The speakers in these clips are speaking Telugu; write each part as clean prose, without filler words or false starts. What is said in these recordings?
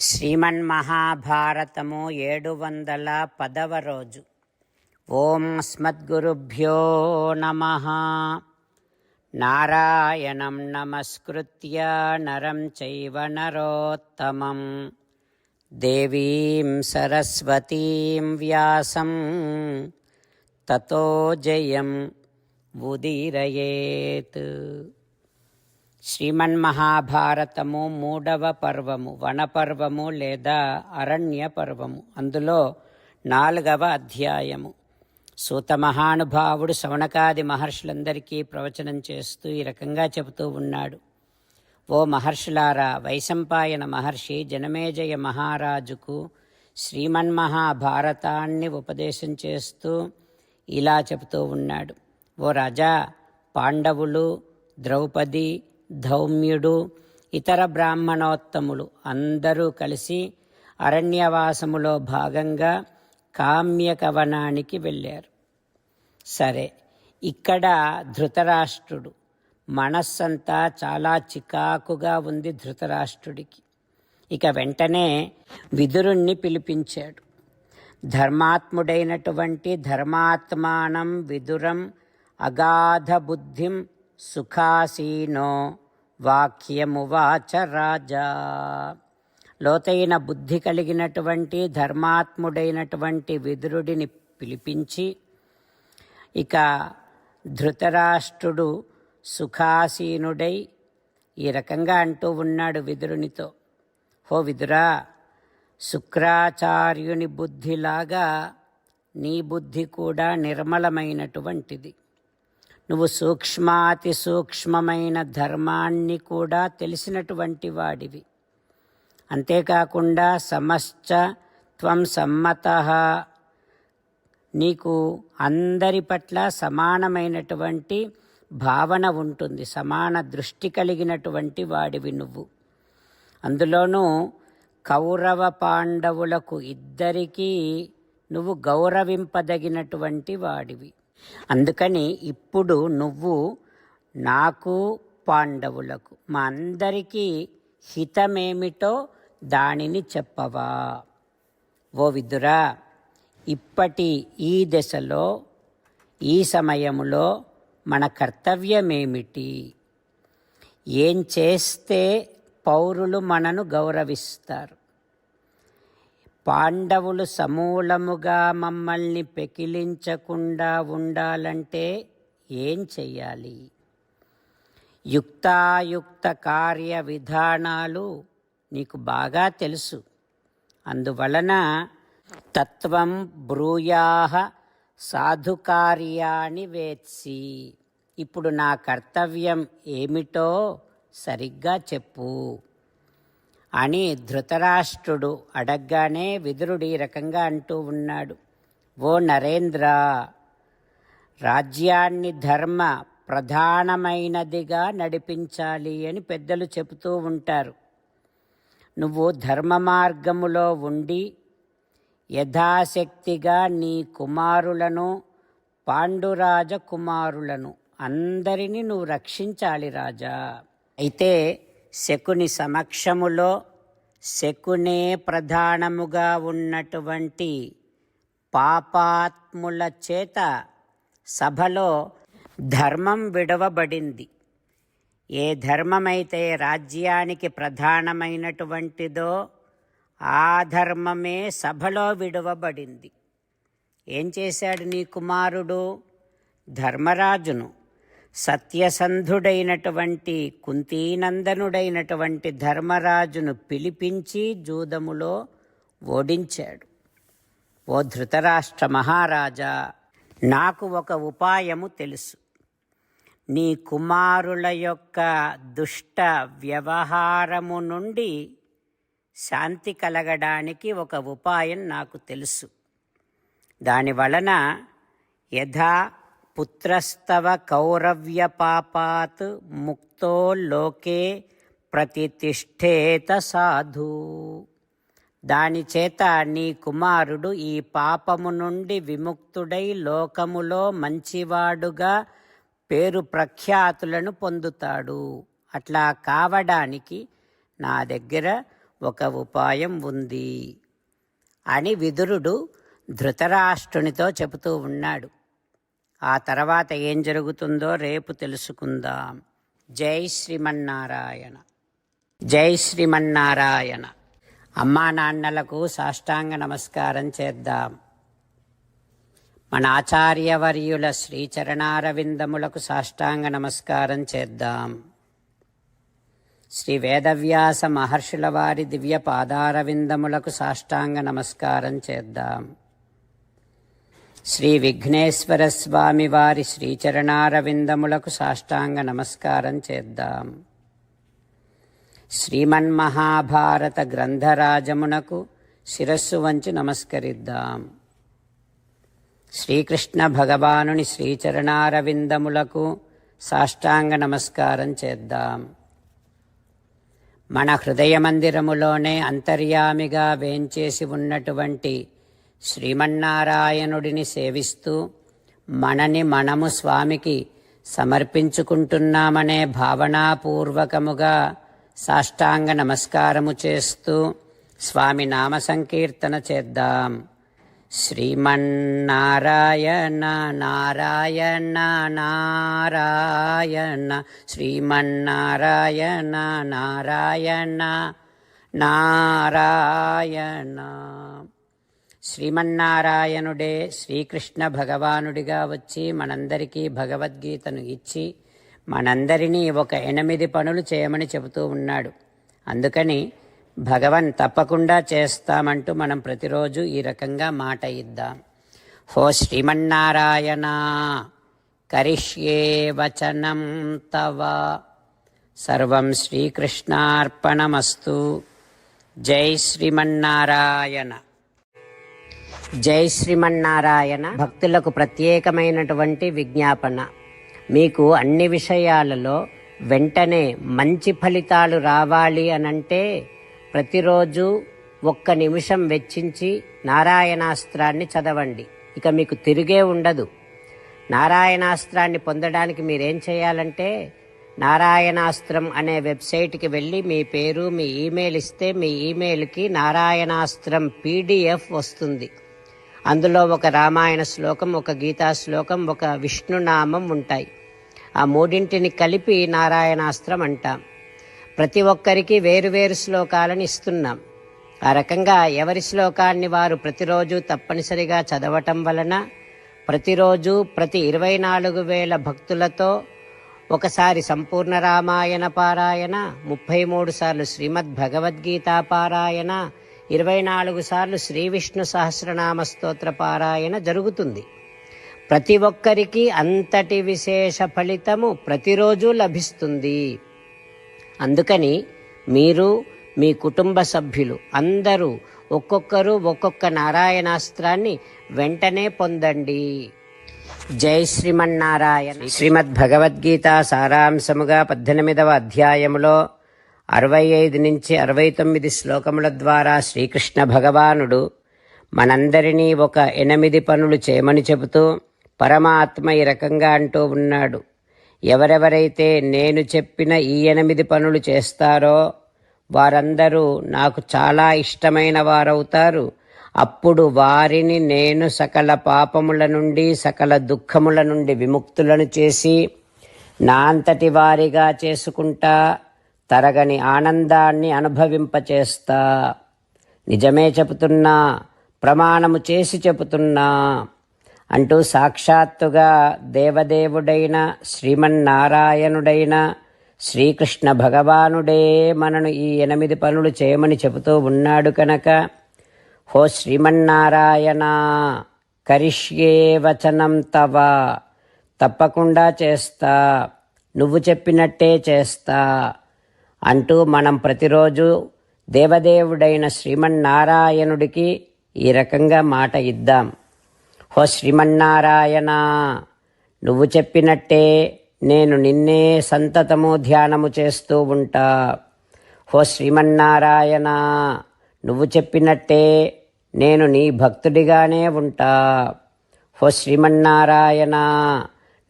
శ్రీమన్మహాభారతము 710వ రోజు. ఓం అస్మద్గురుభ్యో నమః. నారాయణం నమస్కృత్య నరం చైవ నరోత్తమం దేవీం సరస్వతీం వ్యాసం తతో జయం ఉదీరయేత్. శ్రీమన్మహాభారతము 3వ పర్వము, వనపర్వము లేదా అరణ్య పర్వము. అందులో 4వ అధ్యాయము. సూత మహానుభావుడు శౌనకాది మహర్షులందరికీ ప్రవచనం చేస్తూ ఈ రకంగా చెబుతూ ఉన్నాడు. ఓ మహర్షులారా, వైశంపాయన మహర్షి జనమేజయ మహారాజుకు శ్రీమన్మహాభారతాన్ని ఉపదేశం చేస్తూ ఇలా చెబుతూ ఉన్నాడు. ఓ రాజా, పాండవులు, ద్రౌపది, ధౌమ్యుడు, ఇతర బ్రాహ్మణోత్తములు అందరూ కలిసి అరణ్యవాసములో భాగంగా కామ్యకవనానికి వెళ్ళారు. సరే, ఇక్కడ ధృతరాష్ట్రుడు మనస్సంతా చాలా చికాకుగా ఉంది ధృతరాష్ట్రుడికి. ఇక వెంటనే విదురుణ్ణి పిలిపించాడు. ధర్మాత్ముడైనటువంటి ధర్మాత్మానం విదురం అగాధ బుద్ధిం సుఖాసీనో వాక్యమువాచ రాజా. లోతైన బుద్ధి కలిగినటువంటి ధర్మాత్ముడైనటువంటి విదురుడిని పిలిపించి, ఇక ధృతరాష్ట్రుడు సుఖాసీనుడై ఈ రకంగా అంటూ ఉన్నాడు విదురునితో. హో విదురా, శుక్రాచార్యుని బుద్ధిలాగా నీ బుద్ధి కూడా నిర్మలమైనటువంటిది. నువ్వు సూక్ష్మాతి సూక్ష్మమైన ధర్మాన్ని కూడా తెలిసినటువంటి వాడివి. అంతేకాకుండా సమశ్చ త్వం సమ్మతః, నీకు అందరి పట్ల సమానమైనటువంటి భావన ఉంటుంది, సమాన దృష్టి కలిగినటువంటి వాడివి నువ్వు. అందులోనూ కౌరవ పాండవులకు ఇద్దరికీ నువ్వు గౌరవింపదగినటువంటి వాడివి. అందుకని ఇప్పుడు నువ్వు నాకు, పాండవులకు, మా అందరికీ హితమేమిటో దానిని చెప్పవా. ఓ విదురా, ఇప్పటి ఈ దశలో, ఈ సమయములో మన కర్తవ్యమేమిటి? ఏం చేస్తే పౌరులు మనను గౌరవిస్తారు? పాండవులు సమూలముగా మమ్మల్ని పెకిలించకుండా ఉండాలంటే ఏం చెయ్యాలి? యుక్తాయుక్త కార్య విధానాలు నీకు బాగా తెలుసు. అందువలన తత్వం బ్రూయాహ సాధుకార్యాన్ని వేత్సి, ఇప్పుడు నా కర్తవ్యం ఏమిటో సరిగ్గా చెప్పు అని ధృతరాష్ట్రుడు అడగ్గానే విదురుడు ఈ రకంగా అంటూ ఉన్నాడు. ఓ నరేంద్ర, రాజ్యాన్ని ధర్మ ప్రధానమైనదిగా నడిపించాలి అని పెద్దలు చెబుతూ ఉంటారు. నువ్వు ధర్మ మార్గములో ఉండి యథాశక్తిగా నీ కుమారులను, పాండురాజ కుమారులను అందరినీ నువ్వు రక్షించాలి రాజా. అయితే శకుని సమక్షములో శకునే ప్రధానముగా ఉన్నటువంటి పాపాత్ముల చేత సభలో ధర్మం విడవబడింది. ఏ ధర్మమైతే రాజ్యానికి ప్రధానమైనటువంటిదో ఆ ధర్మమే సభలో విడవబడింది. ఏం చేశాడు నీ కుమారుడు? ధర్మరాజును, సత్యసంధుడైనటువంటి కుంతీనందనుడైనటువంటి ధర్మరాజును పిలిపించి జూదములో ఓడించాడు. ఓ ధృతరాష్ట్ర మహారాజా, నాకు ఒక ఉపాయము తెలుసు. నీ కుమారుల యొక్క దుష్ట వ్యవహారము నుండి శాంతి కలగడానికి ఒక ఉపాయం నాకు తెలుసు. దానివలన యథా పుత్రస్తవ కౌరవ్య పాపాత్ ముక్తో లోకే ప్రతితిష్ఠేత సాధు. దానిచేత నీ కుమారుడు ఈ పాపము నుండి విముక్తుడై లోకములో మంచివాడుగా పేరు ప్రఖ్యాతులను పొందుతాడు. అట్లా కావడానికి నా దగ్గర ఒక ఉపాయం ఉంది అని విదురుడు ధృతరాష్ట్రునితో చెబుతూ ఉన్నాడు. ఆ తర్వాత ఏం జరుగుతుందో రేపు తెలుసుకుందాం. జై శ్రీమన్నారాయణ. జై శ్రీమన్నారాయణ. అమ్మా నాన్నలకు సాష్టాంగ నమస్కారం చేద్దాం. మన ఆచార్యవర్యుల శ్రీచరణారవిందములకు సాష్టాంగ నమస్కారం చేద్దాం. శ్రీ వేదవ్యాస మహర్షుల వారి దివ్య పాదారవిందములకు సాష్టాంగ నమస్కారం చేద్దాం. శ్రీ విఘ్నేశ్వర స్వామి వారి శ్రీచరణారవిందములకు సాష్టాంగ నమస్కారం చేద్దాం. శ్రీమన్మహాభారత గ్రంథరాజమునకు శిరస్సు వంచి నమస్కరిద్దాం. శ్రీకృష్ణ భగవానుని శ్రీచరణారవిందములకు సాష్టాంగ నమస్కారం చేద్దాం. మన హృదయ మందిరములోనే అంతర్యామిగా వేంచేసి ఉన్నటువంటి శ్రీమన్నారాయణుడిని సేవిస్తూ మనని మనము స్వామికి సమర్పించుకుంటున్నామనే భావనాపూర్వకముగా సాష్టాంగ నమస్కారము చేస్తూ స్వామి నామ సంకీర్తన చేద్దాం. శ్రీమన్నారాయణ నారాయణ నారాయణ శ్రీమన్నారాయణ నారాయణ నారాయణ. శ్రీమన్నారాయణుడే శ్రీకృష్ణ భగవానుడిగా వచ్చి మనందరికీ భగవద్గీతను ఇచ్చి మనందరినీ ఒక 8 పనులు చేయమని చెబుతూ ఉన్నాడు. అందుకని భగవన్ తప్పకుండా చేస్తామంటూ మనం ప్రతిరోజు ఈ రకంగా మాట ఇద్దాం. హో శ్రీమన్నారాయణ కరిష్యే వచనం తవ సర్వం శ్రీకృష్ణార్పణమస్తు. జై శ్రీమన్నారాయణ. జై శ్రీమన్నారాయణ. భక్తులకు ప్రత్యేకమైనటువంటి విజ్ఞాపన. మీకు అన్ని విషయాలలో వెంటనే మంచి ఫలితాలు రావాలి అనంటే ప్రతిరోజు 1 నిమిషం వెచ్చించి నారాయణాస్త్రాన్ని చదవండి. ఇక మీకు తిరిగే ఉండదు. నారాయణాస్త్రాన్ని పొందడానికి మీరేం చేయాలంటే నారాయణాస్త్రం అనే వెబ్సైట్కి వెళ్ళి మీ పేరు మీ ఈమెయిల్ ఇస్తే మీ ఈమెయిల్కి నారాయణాస్త్రం PDF వస్తుంది. అందులో ఒక రామాయణ శ్లోకం, ఒక గీతా శ్లోకం, ఒక విష్ణునామం ఉంటాయి. ఆ 3 కలిపి నారాయణాస్త్రం అంటాం. ప్రతి ఒక్కరికి వేరువేరు శ్లోకాలను ఇస్తున్నాం. ఆ రకంగా ఎవరి శ్లోకాన్ని వారు ప్రతిరోజు తప్పనిసరిగా చదవటం వలన ప్రతిరోజు ప్రతి 24,000 భక్తులతో ఒకసారి సంపూర్ణ రామాయణ పారాయణ, 33 సార్లు శ్రీమద్ భగవద్గీత పారాయణ, 24 సార్లు శ్రీ విష్ణు సహస్రనామ స్తోత్ర పారాయణ జరుగుతుంది. ప్రతి ఒక్కరికి అంతటి విశేష ఫలితము ప్రతిరోజు లభిస్తుంది. అందుకని మీరు మీ కుటుంబ సభ్యులు అందరూ ఒక్కొక్కరు ఒక్కొక్క నారాయణాస్త్రాన్ని వెంటనే పొందండి. జై శ్రీమన్నారాయణ. శ్రీమద్ భగవద్గీత సారాంశముగా 18వ అధ్యాయములో 65 నుంచి 69 శ్లోకముల ద్వారా శ్రీకృష్ణ భగవానుడు మనందరినీ ఒక 8 పనులు చేయమని చెబుతూ పరమాత్మ ఈ రకంగా అంటూ ఉన్నాడు. ఎవరెవరైతే నేను చెప్పిన ఈ 8 పనులు చేస్తారో వారందరూ నాకు చాలా ఇష్టమైన వారవుతారు. అప్పుడు వారిని నేను సకల పాపముల నుండి సకల దుఃఖముల నుండి విముక్తులను చేసి నా అంతటి వారిగా చేసుకుంటా, తరగని ఆనందాన్ని అనుభవింపచేస్తా. నిజమే చెబుతున్నా, ప్రమాణము చేసి చెబుతున్నా అంటూ సాక్షాత్తుగా దేవదేవుడైన శ్రీమన్నారాయణుడైన శ్రీకృష్ణ భగవానుడే మనను ఈ 8 పనులు చేయమని చెబుతూ ఉన్నాడు కనుక హో శ్రీమన్నారాయణ కరిష్యే వచనం తవ, తప్పకుండా చేస్తా, నువ్వు చెప్పినట్టే చేస్తా అంటూ మనం ప్రతిరోజు దేవదేవుడైన శ్రీమన్నారాయణుడికి ఈ రకంగా మాట ఇద్దాం. హో శ్రీమన్నారాయణ, నువ్వు చెప్పినట్టే నేను నిన్నే సంతతము ధ్యానము చేస్తూ ఉంటా. హో శ్రీమన్నారాయణ, నువ్వు చెప్పినట్టే నేను నీ భక్తుడిగానే ఉంటా. హో శ్రీమన్నారాయణ,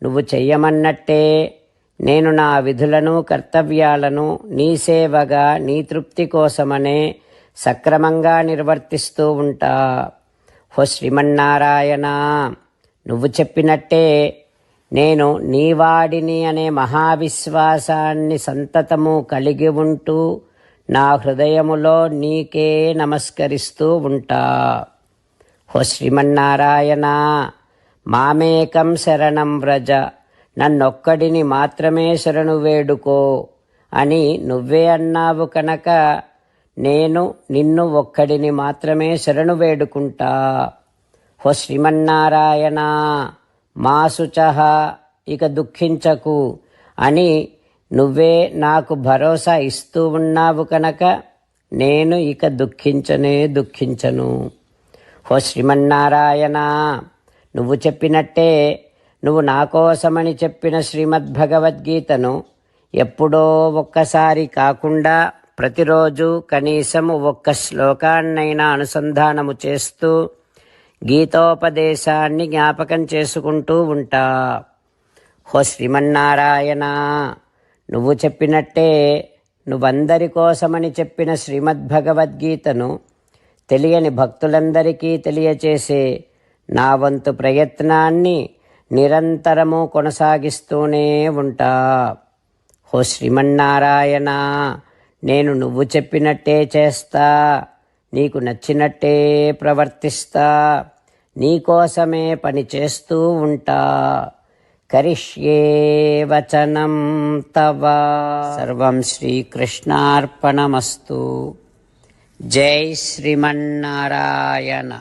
నువ్వు చెయ్యమన్నట్టే నేను నా విధులను కర్తవ్యాలను నీ సేవగా నీ తృప్తి కోసమనే సక్రమంగా నిర్వర్తిస్తూ ఉంటా. ఓ శ్రీమన్నారాయణ, నువ్వు చెప్పినట్టే నేను నీవాడిని అనే మహావిశ్వాసాన్ని సంతతము కలిగి ఉంటూ నా హృదయములో నీకే నమస్కరిస్తూ ఉంటా. ఓ శ్రీమన్నారాయణ, మామేకం శరణం వ్రజ, నన్నొక్కడిని మాత్రమే శరణు వేడుకో అని నువ్వే అన్నావు కనుక నేను నిన్ను ఒక్కడిని మాత్రమే శరణు వేడుకుంటా. ఓ శ్రీమన్నారాయణ, మా శుచః, ఇక దుఃఖించకు అని నువ్వే నాకు భరోసా ఇస్తూ ఉన్నావు కనుక నేను ఇక దుఃఖించను. ఓ శ్రీమన్నారాయణ, నువ్వు చెప్పినట్టే నువ్వు నా కోసమని చెప్పిన శ్రీమద్భగవద్గీతను ఎప్పుడో ఒక్కసారి కాకుండా ప్రతిరోజు కనీసము ఒక్క శ్లోకాన్నైనా అనుసంధానము చేస్తూ గీతోపదేశాన్ని జ్ఞాపకం చేసుకుంటూ ఉంటా. ఓ శ్రీమన్నారాయణ, నువ్వు చెప్పినట్టే నువ్వందరి కోసమని చెప్పిన శ్రీమద్భగవద్గీతను తెలియని భక్తులందరికీ తెలియచేసే నా వంతు ప్రయత్నాన్ని నిరంతరము కొనసాగిస్తూనే ఉంటా. ఓ శ్రీమన్నారాయణ, నేను నువ్వు చెప్పినట్టే చేస్తా, నీకు నచ్చినట్టే ప్రవర్తిస్తా, నీకోసమే పని చేస్తూ ఉంటా. కరిష్యే వచనం తవ. సర్వం శ్రీకృష్ణార్పణమస్తు. జై శ్రీమన్నారాయణ.